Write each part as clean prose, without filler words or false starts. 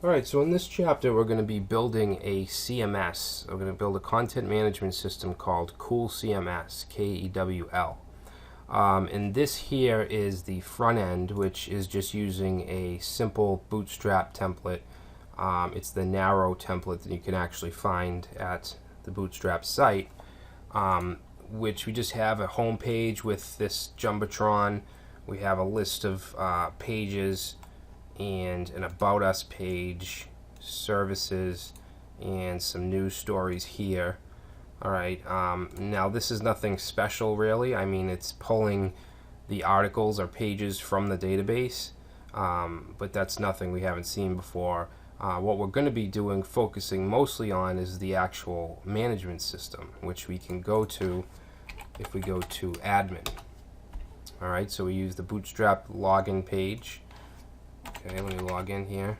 Alright, so in this chapter we're going to be building a CMS. We're going to build a content management system called Cool CMS, K-E-W-L. And this here is the front end, which is just using a simple Bootstrap template. It's the narrow template that you can actually find at the Bootstrap site, which we just have a home page with this Jumbotron. We have a list of pages and an About Us page, services, and some news stories here. Alright, now this is nothing special really. I mean, it's pulling the articles or pages from the database, but that's nothing we haven't seen before. What we're going to be doing, focusing mostly on, is the actual management system, which we can go to if we go to admin. Alright, so we use the Bootstrap login page. Okay, let me log in here.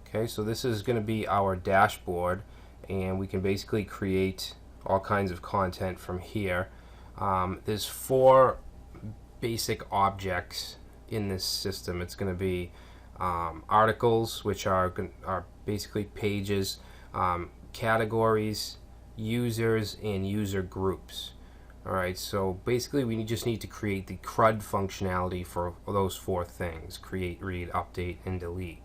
Okay, so this is going to be our dashboard, and we can basically create all kinds of content from here. There's 4 basic objects in this system. It's going to be articles, which are basically pages, categories, users, and user groups. Alright, so basically we just need to create the CRUD functionality for those 4 things: create, read, update, and delete.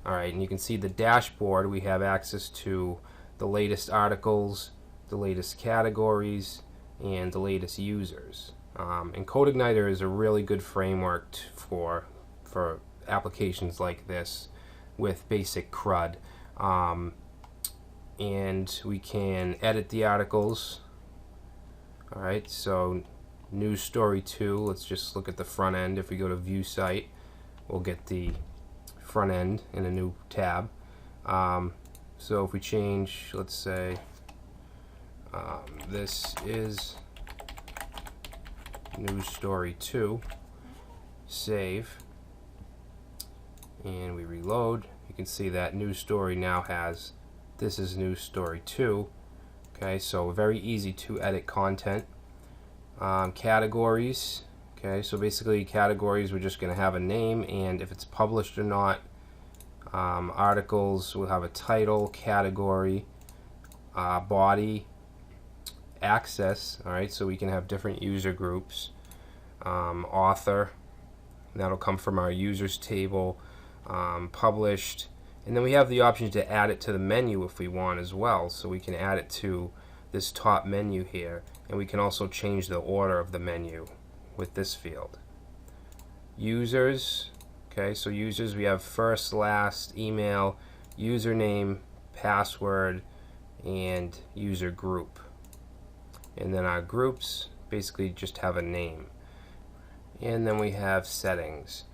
Alright, and you can see the dashboard. We have access to the latest articles, the latest categories, and the latest users. And CodeIgniter is a really good framework for applications like this with basic CRUD. And we can edit the articles. Alright, so news story 2, let's just look at the front end. If we go to view site, we'll get the front end in a new tab. So if we change, let's say this is news story 2, save, and we reload, you can see that news story now has this is news story 2. Okay, so very easy to edit content. Categories. Okay, so basically categories, we're just going to have a name and if it's published or not. Articles will have a title, category, body, access. Alright, so we can have different user groups. Author, that'll come from our users table. Published. And then we have the option to add it to the menu if we want as well. So we can add it to this top menu here. And we can also change the order of the menu with this field. Users. Okay, so users, we have first, last, email, username, password, and user group. And then our groups basically just have a name. And then we have settings.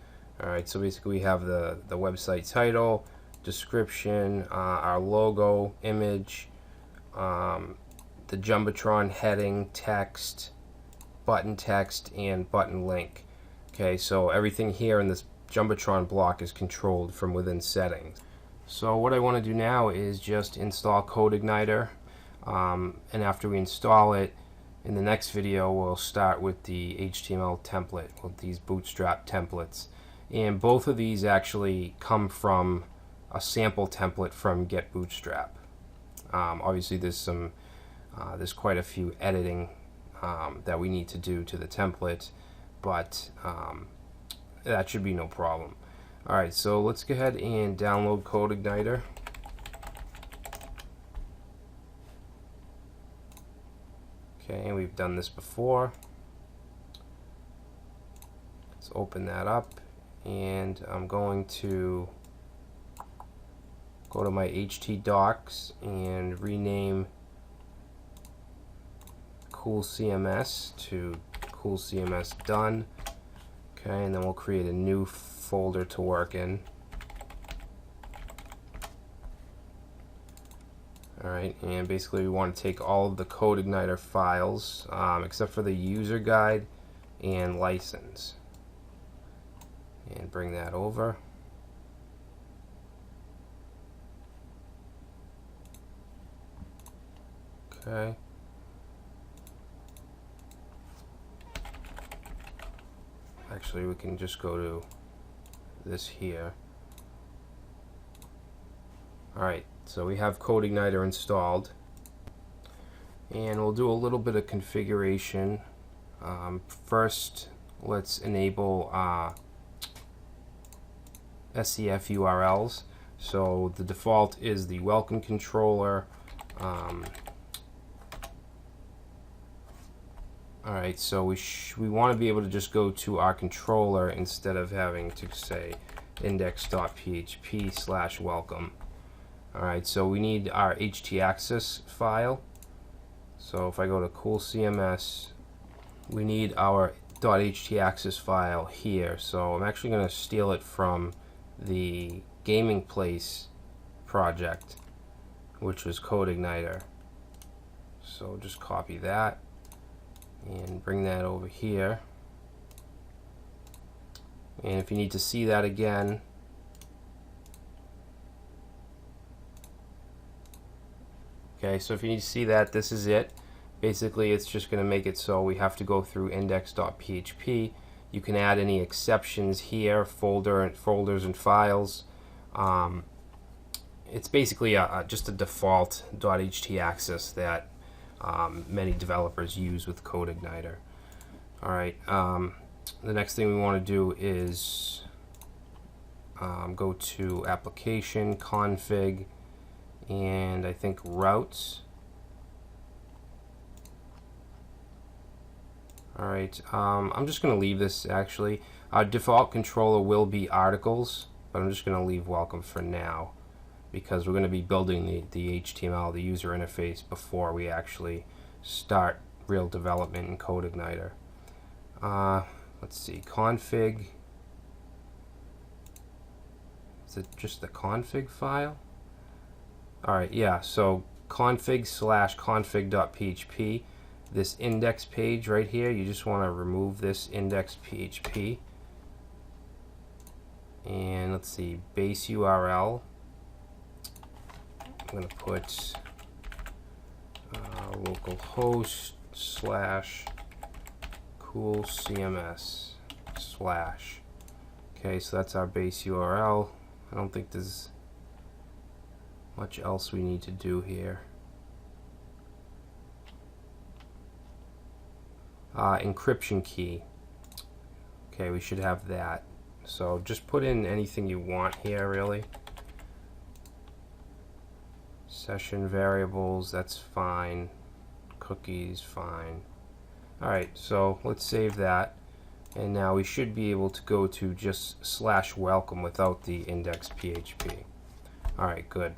Alright, so basically we have the website title, description, our logo, image, the Jumbotron heading, text, and button link. Okay, so everything here in this Jumbotron block is controlled from within settings. So what I want to do now is just install CodeIgniter, and after we install it, in the next video we'll start with the HTML template, with these Bootstrap templates. And both of these actually come from a sample template from Get Bootstrap. Obviously there's quite a few editing that we need to do to the template, but that should be no problem. Alright, so let's go ahead and download CodeIgniter. Okay, we've done this before. Let's open that up, and I'm going to go to my htdocs and rename Cool CMS to Cool CMS done. Okay, and then we'll create a new folder to work in. Alright, and basically we want to take all of the CodeIgniter files except for the user guide and license, and bring that over. Okay. Actually, we can just go to this here. Alright, so we have CodeIgniter installed, and we'll do a little bit of configuration. First, let's enable SCF URLs. So the default is the welcome controller. Alright, so we want to be able to just go to our controller instead of having to say index.php/welcome. Alright, so we need our htaccess file. So if I go to cool CMS, we need our .htaccess file here. So I'm actually going to steal it from the Gaming Place project, which was CodeIgniter. So just copy that and bring that over here. And if you need to see that again, okay, so if you need to see that, this is it. Basically, it's just going to make it so we have to go through index.php. You can add any exceptions here, folders and files. It's basically just a default .htaccess that many developers use with CodeIgniter. Alright, the next thing we want to do is go to Application, Config, and I think Routes. Alright, I'm just going to leave this actually. Our default controller will be articles, but I'm just going to leave welcome for now because we're going to be building the HTML, the user interface, before we actually start real development in CodeIgniter. Let's see, config. Is it just the config file? Alright, yeah, so config/config.php. This index page right here, you just want to remove this index.php. And let's see, base URL. I'm going to put localhost/coolcms/. Okay, so that's our base URL. I don't think there's much else we need to do here. Encryption key. Okay, we should have that. So just put in anything you want here, really. Session variables, that's fine. Cookies, fine. Alright, so let's save that. And now we should be able to go to just /welcome without the index.php. Alright, good.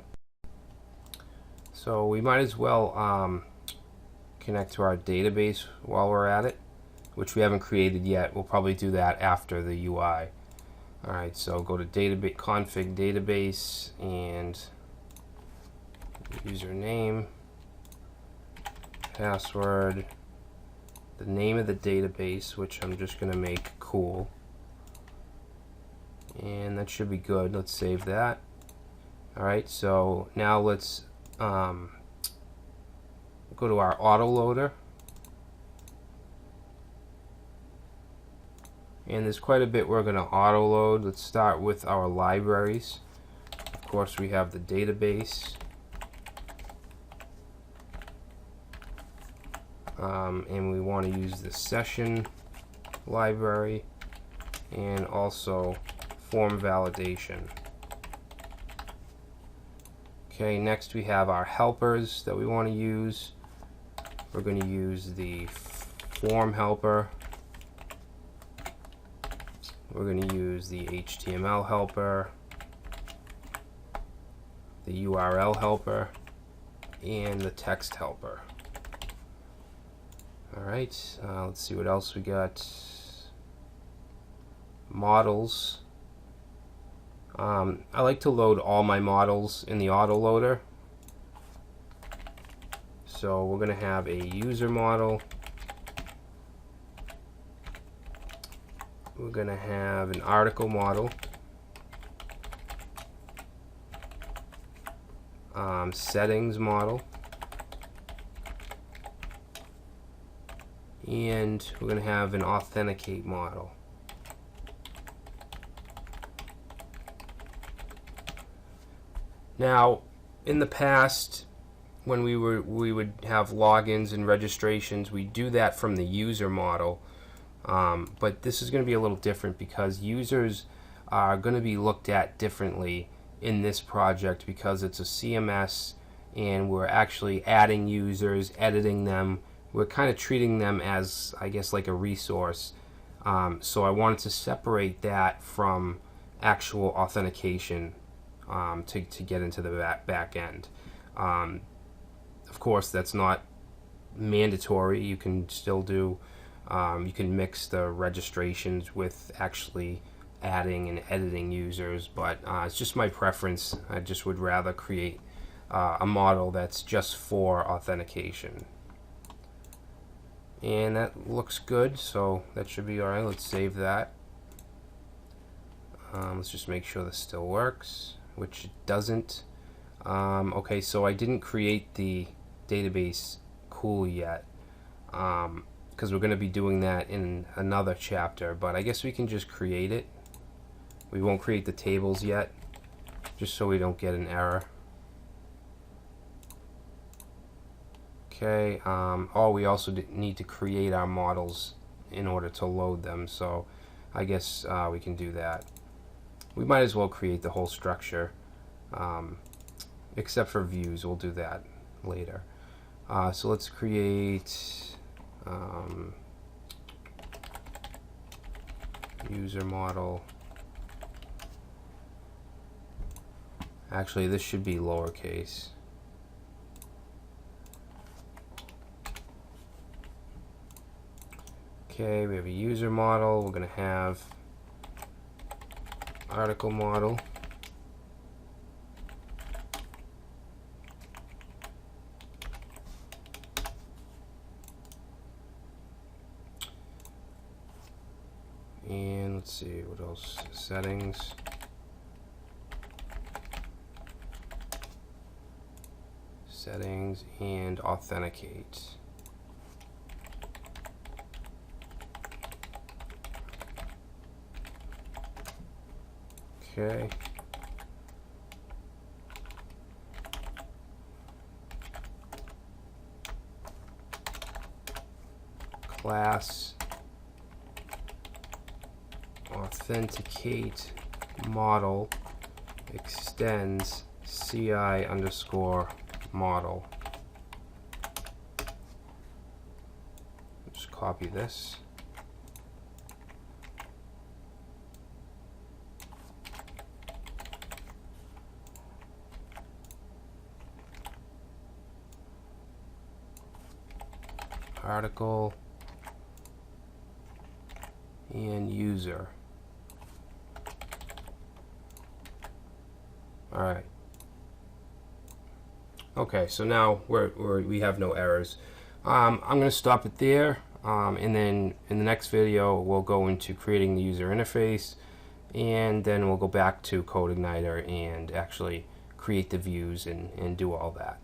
So we might as well connect to our database while we're at it, which we haven't created yet. We'll probably do that after the UI. Alright, so go to database, config database, and username, password, the name of the database, which I'm just going to make cool, and that should be good. Let's save that. Alright, so now let's go to our autoloader, and there's quite a bit we're going to autoload. Let's start with our libraries. Of course, we have the database, and we want to use the session library and also form validation. Okay, next we have our helpers that we want to use. We're going to use the form helper. We're going to use the HTML helper, the URL helper, and the text helper. Alright, let's see what else we got. Models. I like to load all my models in the autoloader. So we're going to have a user model. We're going to have an article model. Settings model. And we're going to have an authenticate model. Now, in the past, when we would have logins and registrations, we do that from the user model. But this is going to be a little different because users are going to be looked at differently in this project because it's a CMS and we're actually adding users, editing them. We're kind of treating them as, I guess, like a resource. So I wanted to separate that from actual authentication to get into the back end. Of course, that's not mandatory. You can still do, you can mix the registrations with actually adding and editing users, but it's just my preference. I just would rather create a model that's just for authentication. And that looks good, so that should be alright. Let's save that. Let's just make sure this still works, which it doesn't. Okay, so I didn't create the database COOL yet, because we're going to be doing that in another chapter, but I guess we can just create it. We won't create the tables yet, just so we don't get an error. Okay, we also need to create our models in order to load them, so I guess we can do that. We might as well create the whole structure, except for views. We'll do that later. So let's create user model. Actually, this should be lowercase. Okay, we have a user model. We're going to have article model. And let's see, what else? Settings. Settings and authenticate. Okay. Class authenticate model extends CI underscore model. Just copy this. Article and user. All right. Okay, so now we have no errors. I'm going to stop it there, and then in the next video we'll go into creating the user interface, and then we'll go back to CodeIgniter and actually create the views and do all that.